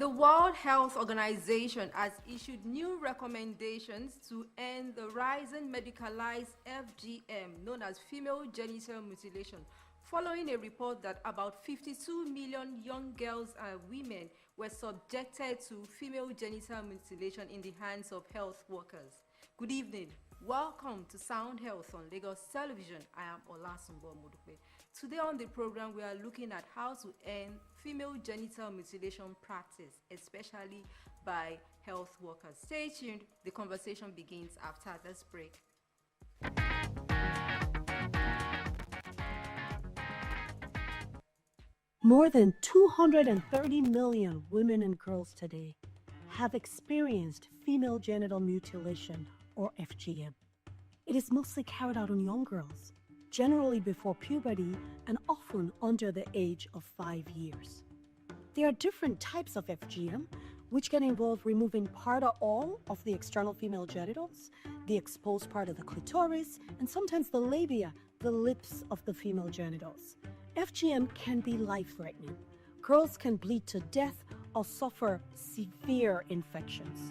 The World Health Organization has issued new recommendations to end the rising medicalized FGM, known as female genital mutilation, following a report that about 52 million young girls and women were subjected to female genital mutilation in the hands of health workers. Good evening. Welcome to Sound Health on Lagos Television. I am Olasumbo Modupe. Today on the program, we are looking at how to end female genital mutilation practice, especially by health workers. Stay tuned. The conversation begins after this break. More than 230 million women and girls today have experienced female genital mutilation, or FGM. It is mostly carried out on young girls, generally before puberty and often under the age of 5 years. There are different types of FGM, which can involve removing part or all of the external female genitals, the exposed part of the clitoris, and sometimes the labia, the lips of the female genitals. FGM can be life-threatening. Girls can bleed to death or suffer severe infections.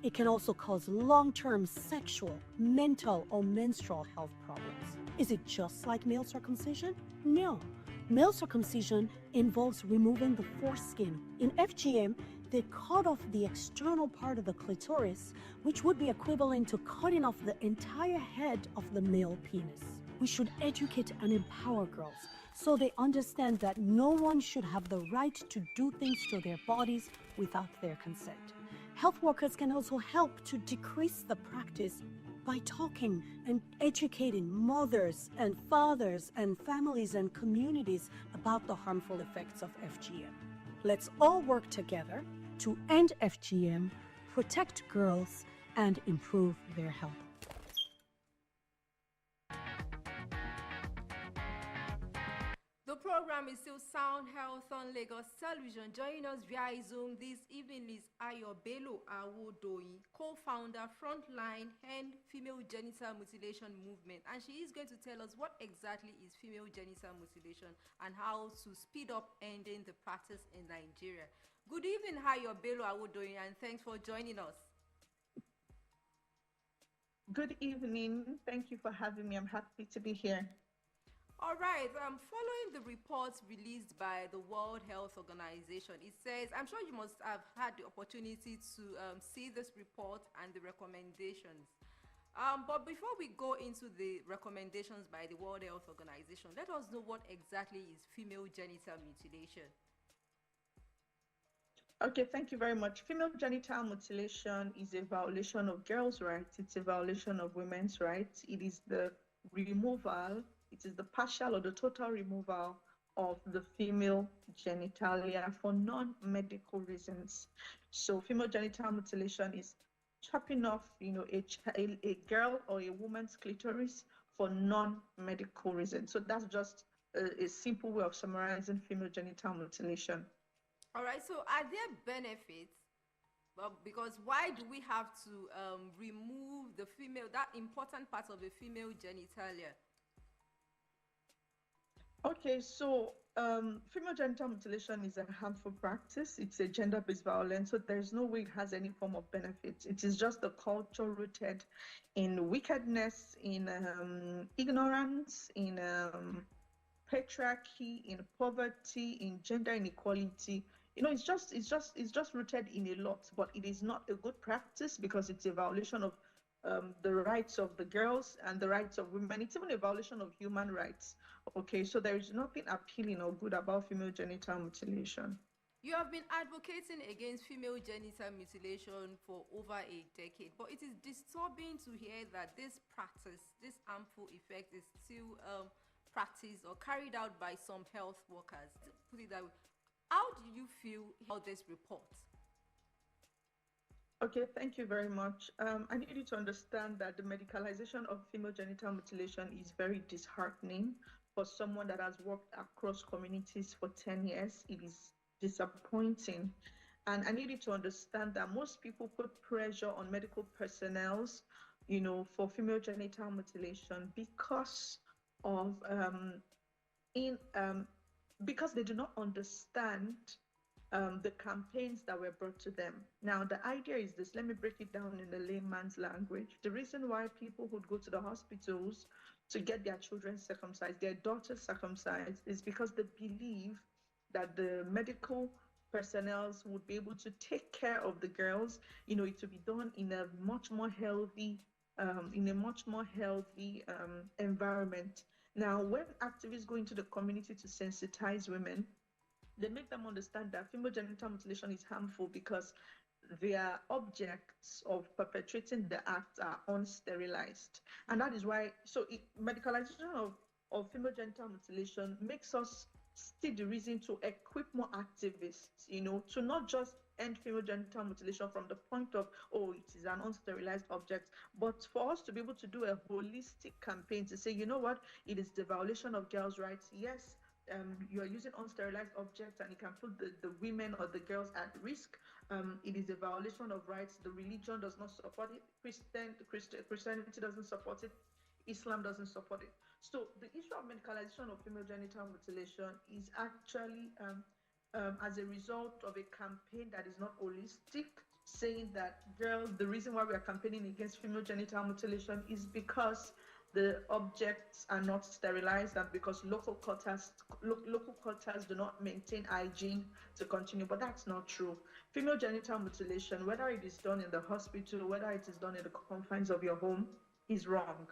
It can also cause long-term sexual, mental, or menstrual health problems. Is it just like male circumcision? No. Male circumcision involves removing the foreskin. In FGM, they cut off the external part of the clitoris, which would be equivalent to cutting off the entire head of the male penis. We should educate and empower girls so they understand that no one should have the right to do things to their bodies without their consent. Health workers can also help to decrease the practice by talking and educating mothers and fathers and families and communities about the harmful effects of FGM. Let's all work together to end FGM, protect girls, and improve their health. The program is still Sound Health on Lagos Television. Joining us via Zoom this evening is Bello-Awodoyin, co-founder, Frontline End Female Genital Mutilation Movement. And she is going to tell us what exactly is female genital mutilation and how to speed up ending the practice in Nigeria. Good evening, Bello-Awodoyin, and thanks for joining us. Good evening. Thank you for having me. I'm happy to be here. All right, following the reports released by the World Health Organization, it says, I'm sure you must have had the opportunity to see this report and the recommendations. But before we go into the recommendations by the World Health Organization, let us know what exactly is female genital mutilation. Okay, thank you very much. Female genital mutilation is a violation of girls' rights. It's a violation of women's rights. It is the partial or the total removal of the female genitalia for non-medical reasons. So female genital mutilation is chopping off, a girl or a woman's clitoris for non-medical reasons. So that's just a simple way of summarizing female genital mutilation. All right, so are there benefits? Well, because why do we have to remove that important part of the female genitalia? Okay, so female genital mutilation is a harmful practice. It's a gender-based violence, so there's no way it has any form of benefit. It is just a culture rooted in wickedness, in ignorance, in patriarchy, in poverty, in gender inequality. It's just rooted in a lot, but it is not a good practice because it's a violation of the rights of the girls and the rights of women. It's even a violation of human rights. Okay, so there is nothing appealing or good about female genital mutilation. You have been advocating against female genital mutilation for over a decade, but it is disturbing to hear that this practice, this harmful effect, is still practiced or carried out by some health workers. Put it that way. How do you feel about this report? Okay, thank you very much. I need you to understand that the medicalization of female genital mutilation is very disheartening for someone that has worked across communities for 10 years. It is disappointing. And I need you to understand that most people put pressure on medical personnel, for female genital mutilation because of because they do not understand the campaigns that were brought to them. Now, the idea is this, let me break it down in the layman's language. The reason why people would go to the hospitals to get their children circumcised, their daughters circumcised, is because they believe that the medical personnel would be able to take care of the girls. It will be done in a much more healthy, environment. Now, when activists go into the community to sensitize women, they make them understand that female genital mutilation is harmful because their objects of perpetrating the act are unsterilized. And that is why, medicalization of female genital mutilation makes us see the reason to equip more activists, to not just end female genital mutilation from the point of, oh, it is an unsterilized object, but for us to be able to do a holistic campaign to say, you know what, it is the violation of girls' rights. Yes, you are using unsterilized objects and it can put the women or the girls at risk. It is a violation of rights. The religion does not support it. Christianity doesn't support it. Islam doesn't support it. So the issue of medicalization of female genital mutilation is actually as a result of a campaign that is not holistic, saying that girls, the reason why we are campaigning against female genital mutilation is because the objects are not sterilized and because local quarters do not maintain hygiene to continue. But that's not true. Female genital mutilation, whether it is done in the hospital, whether it is done in the confines of your home, is wrong.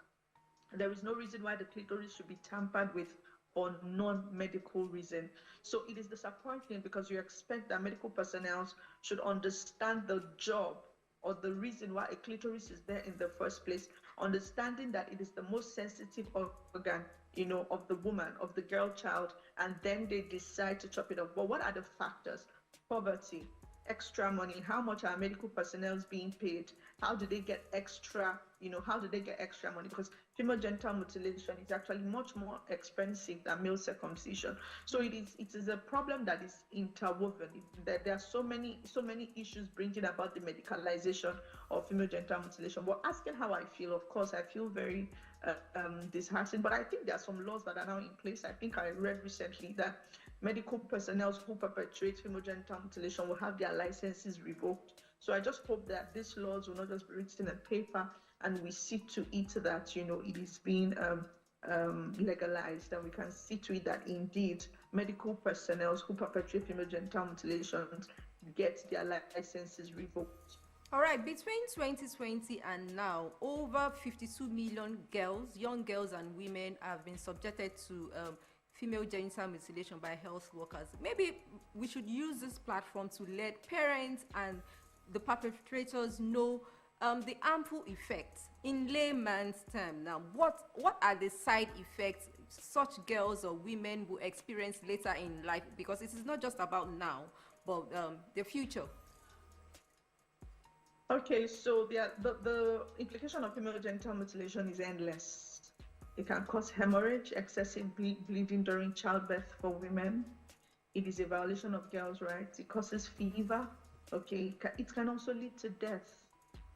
There is no reason why the clitoris should be tampered with for non-medical reason. So it is disappointing because you expect that medical personnel should understand the job or the reason why a clitoris is there in the first place, understanding that it is the most sensitive organ, of the woman, of the girl child, and then they decide to chop it off. But what are the factors? Poverty, extra money. How much are medical personnel being paid? How do they get extra, how do they get extra money? Because female genital mutilation is actually much more expensive than male circumcision. So it is a problem that is interwoven. There are so many issues bringing about the medicalization of female genital mutilation. But asking how I feel, of course, I feel very disheartened. But I think there are some laws that are now in place. I think I read recently that medical personnel who perpetrate female genital mutilation will have their licenses revoked. So I just hope that these laws will not just be written in paper, and we see to it that it is being legalized, and we can see to it that indeed medical personnel who perpetrate female genital mutilations get their licenses revoked. All right, between 2020 and now, over 52 million girls, young girls and women have been subjected to female genital mutilation by health workers. Maybe we should use this platform to let parents and the perpetrators know the harmful effects in layman's term. Now, what are the side effects such girls or women will experience later in life? Because it is not just about now, but the future. Okay, so the implication of female genital mutilation is endless. It can cause hemorrhage, excessive bleeding during childbirth for women. It is a violation of girls' rights. It causes fever. Okay, it can also lead to death.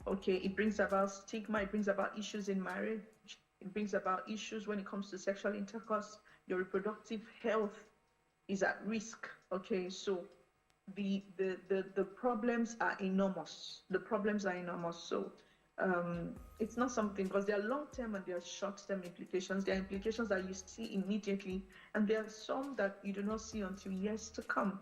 Okay, it brings about stigma. It brings about issues in marriage. It brings about issues when it comes to sexual intercourse. Your reproductive health is at risk. Okay, so the problems are enormous. The problems are enormous. So it's not something, because there are long-term and there are short-term implications. There are implications that you see immediately, and there are some that you do not see until years to come.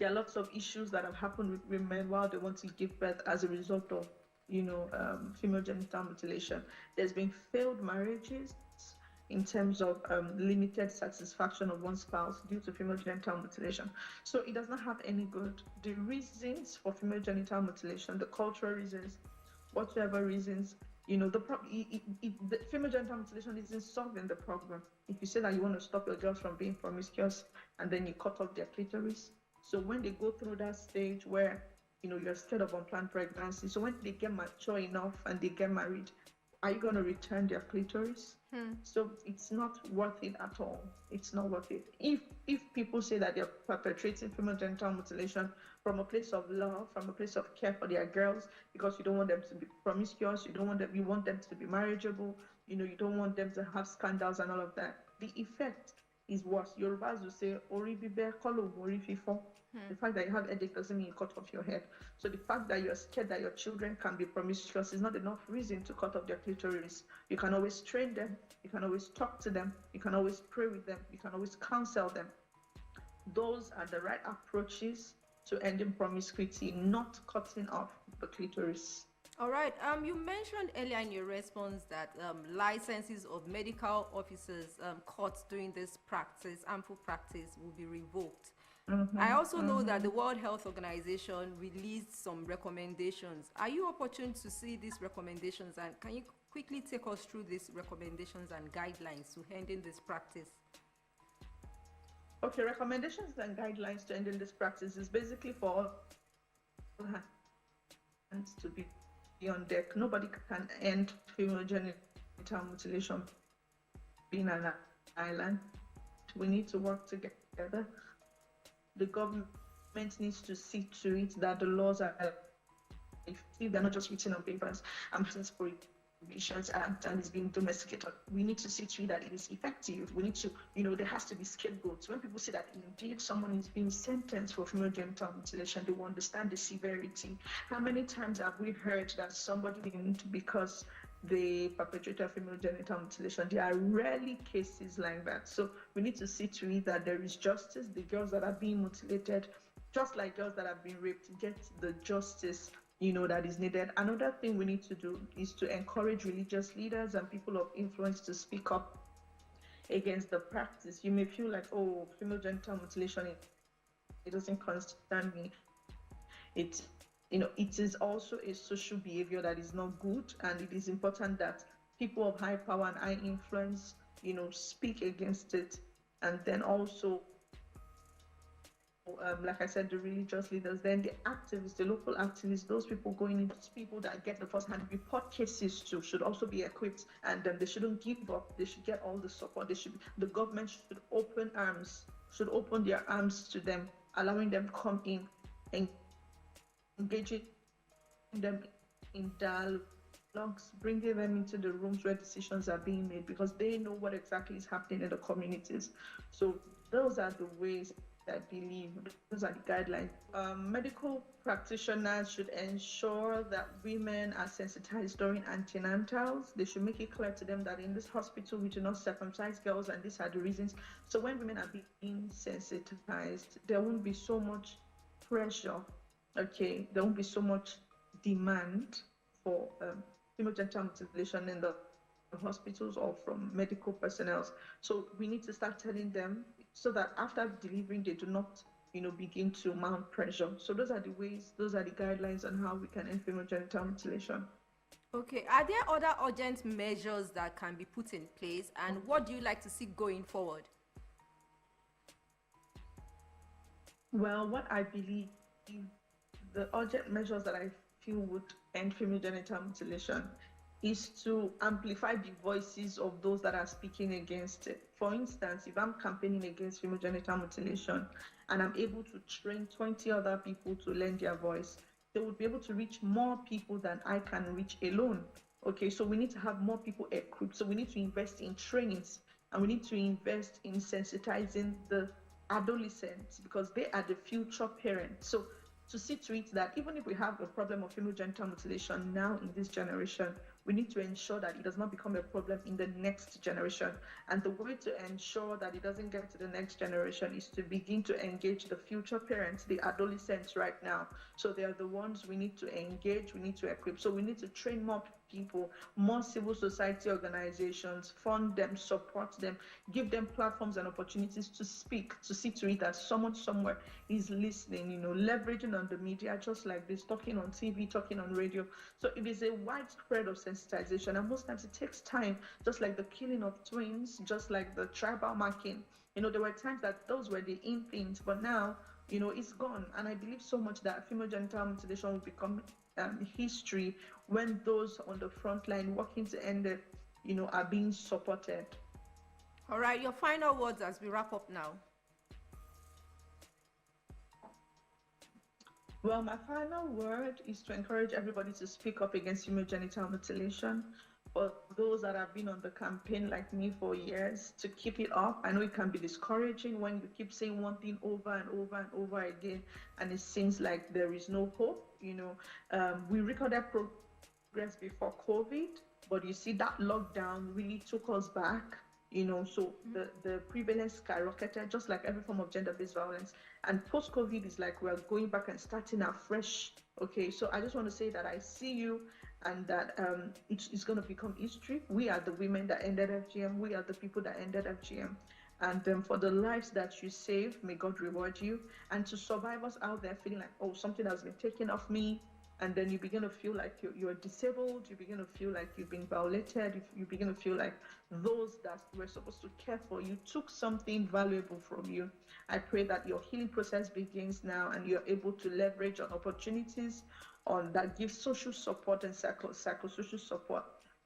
There are lots of issues that have happened with women while they want to give birth as a result of female genital mutilation. There's been failed marriages in terms of limited satisfaction of one spouse due to female genital mutilation. So it does not have any good. The reasons for female genital mutilation, the cultural reasons, whatever reasons, the female genital mutilation isn't solving the problem. If you say that you want to stop your girls from being promiscuous and then you cut off their clitoris, so when they go through that stage where you're scared of unplanned pregnancy, so when they get mature enough and they get married, are you going to return their clitoris? So it's not worth it at all. It's not worth it. If people say that they're perpetrating female genital mutilation from a place of love, from a place of care for their girls, because you don't want them to be promiscuous, you want them to be marriageable, you don't want them to have scandals and all of that. The effect is worse. Yorubas will say, Ori bibe kolo ori fifo. The fact that you have headache doesn't mean you cut off your head. So the fact that you're scared that your children can be promiscuous is not enough reason to cut off their clitoris. You can always train them. You can always talk to them. You can always pray with them. You can always counsel them. Those are the right approaches to ending promiscuity, not cutting off the clitoris. All right. You mentioned earlier in your response that licenses of medical officers caught doing this practice, harmful practice, will be revoked. I also know that the World Health Organization released some recommendations. Are you opportune to see these recommendations, and can you quickly take us through these recommendations and guidelines to ending this practice? Okay, recommendations and guidelines to ending this practice is basically for all hands to be on deck. Nobody can end female genital mutilation being an island. We need to work together. The government needs to see to it that the laws are effective. They're not just written on papers. I'm just for Prohibitions Act and is being domesticated. We need to see to it that it is effective. We need to, there has to be scapegoats. When people say that indeed someone is being sentenced for female genital mutilation, they will understand the severity. How many times have we heard that somebody didn't because they perpetrated female genital mutilation? There are rarely cases like that. So we need to see to it that there is justice. The girls that are being mutilated, just like girls that have been raped, get the justice that is needed. Another thing we need to do is to encourage religious leaders and people of influence to speak up against the practice. You may feel like, oh, female genital mutilation, it doesn't concern me. It is also a social behavior that is not good, and it is important that people of high power and high influence, speak against it. And then also, like I said, the religious leaders, then the activists, the local activists, those people going into people that get the first-hand report cases too should also be equipped, and they shouldn't give up. They should get all the support. The government should open their arms to them, allowing them come in and engaging them in dialogues, bringing them into the rooms where decisions are being made, because they know what exactly is happening in the communities. So those are the ways I believe, those are the guidelines. Medical practitioners should ensure that women are sensitized during antenatals. They should make it clear to them that in this hospital we do not circumcise girls, and these are the reasons. So when women are being sensitized, there won't be so much pressure. Okay, there won't be so much demand for female genital mutilation in the hospitals or from medical personnel. So we need to start telling them so that after delivering, they do not, begin to mount pressure. So those are the ways, those are the guidelines on how we can end female genital mutilation. Okay, are there other urgent measures that can be put in place, and what do you like to see going forward? Well, what I believe the urgent measures that I feel would end female genital mutilation is to amplify the voices of those that are speaking against it. For instance, if I'm campaigning against female genital mutilation and I'm able to train 20 other people to lend their voice, they would be able to reach more people than I can reach alone. Okay, so we need to have more people equipped. So we need to invest in trainings, and we need to invest in sensitizing the adolescents, because they are the future parents. So to see to it that even if we have a problem of female genital mutilation now in this generation, we need to ensure that it does not become a problem in the next generation. And the way to ensure that it doesn't get to the next generation is to begin to engage the future parents, the adolescents right now. So they are the ones we need to engage, we need to equip. So we need to train more people, more civil society organizations, fund them, support them, give them platforms and opportunities to speak, to see to it that someone somewhere is listening, leveraging on the media just like this, talking on TV, talking on radio. So it is a widespread of sensitization, and most times it takes time, just like the killing of twins, just like the tribal marking. There were times that those were the in things, but now, it's gone. And I believe so much that female genital mutilation will become history when those on the front line working to end it, are being supported. All right, your final words as we wrap up now. Well, my final word is to encourage everybody to speak up against female genital mutilation, for those that have been on the campaign like me for years to keep it up. I know it can be discouraging when you keep saying one thing over and over and over again, and it seems like there is no hope. We recorded progress before COVID, but you see that lockdown really took us back. So the prevalence skyrocketed, just like every form of gender-based violence. And post-COVID is like we're going back and starting afresh. Okay, so I just want to say that I see you, and that it's going to become history. We are the women that ended FGM. We are the people that ended FGM. And for the lives that you save, may God reward you. And to survivors out there feeling like, oh, something has been taken off me, and then you begin to feel like you're disabled, you begin to feel like you've been violated, you begin to feel like those that were supposed to care for you took something valuable from you. I pray that your healing process begins now, and you're able to leverage on opportunities on that give social support and psychosocial support,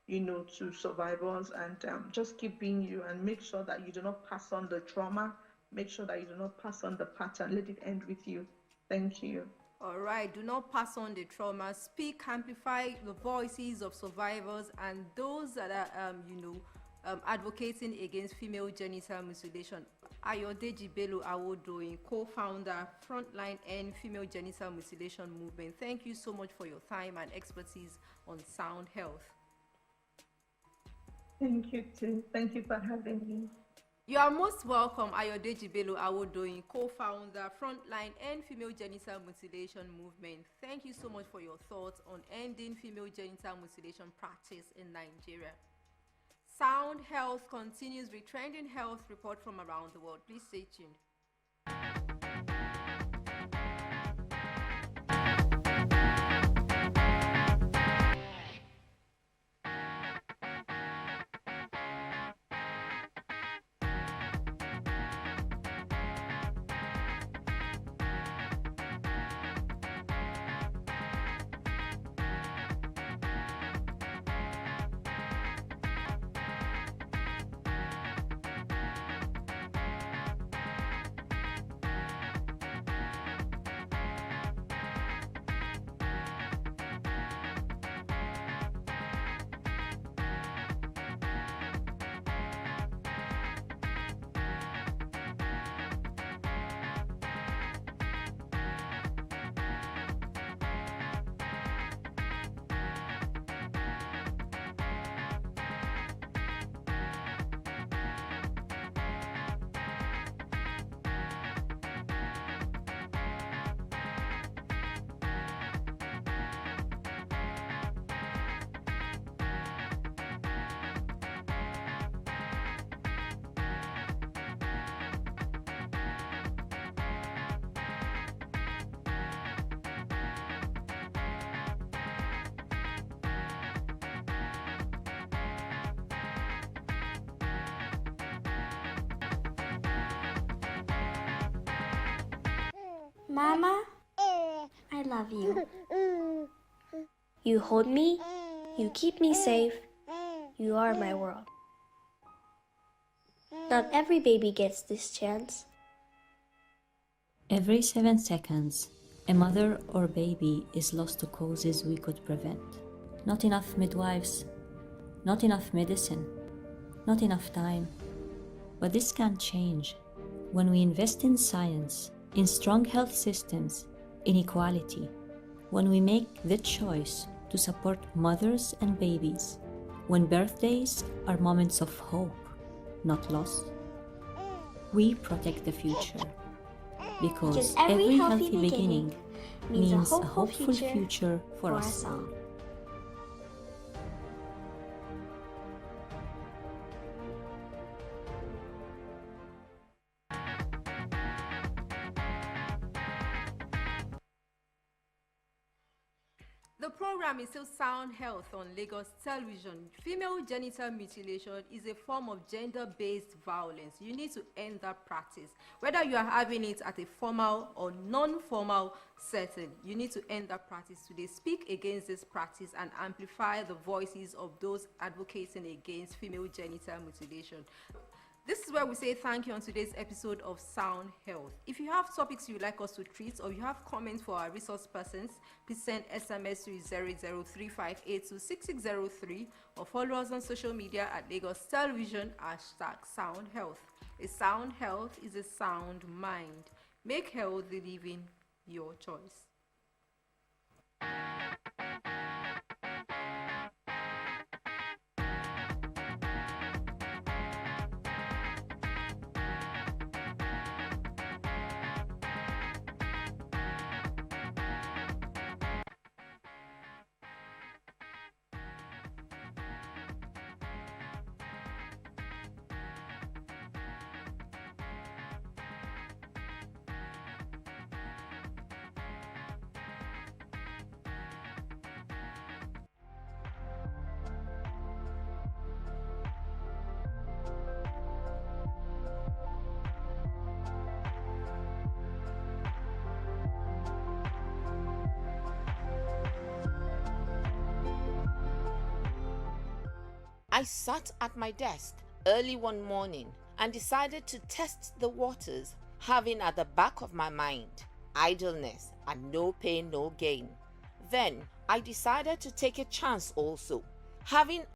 to survivors, and just keep being you, and make sure that you do not pass on the trauma, make sure that you do not pass on the pattern, let it end with you. Thank you. All right, do not pass on the trauma. Speak, amplify the voices of survivors and those that are, advocating against female genital mutilation. Ayodeji Bello-Awodoyin, co-founder, Frontline End Female Genital Mutilation Movement. Thank you so much for your time and expertise on sound health. Thank you too. Thank you for having me. You are most welcome, Ayodeji Bello-Awodoyin, co-founder, Frontline End Female Genital Mutilation Movement. Thank you so much for your thoughts on ending female genital mutilation practice in Nigeria. Sound Health continues with trending health report from around the world. Please stay tuned. Mama, I love you. You hold me, you keep me safe, you are my world. Not every baby gets this chance. Every 7 seconds, a mother or baby is lost to causes we could prevent. Not enough midwives, not enough medicine, not enough time. But this can change when we invest in science, in strong health systems, in equality, when we make the choice to support mothers and babies, when birthdays are moments of hope, not loss. We protect the future, because every healthy beginning means a hopeful future for us all. The program is still Sound Health on Lagos Television. Female genital mutilation is a form of gender-based violence. You need to end that practice. Whether you are having it at a formal or non-formal setting, you need to end that practice today. Speak against this practice and amplify the voices of those advocating against female genital mutilation. This is where we say thank you on today's episode of Sound Health. If you have topics you'd like us to treat or you have comments for our resource persons, please send SMS to 00358266603 or follow us on social media at Lagos Television #Sound Health. A sound health is a sound mind. Make healthy living your choice. I sat at my desk early one morning and decided to test the waters, having at the back of my mind idleness and no pain, no gain. Then I decided to take a chance also, having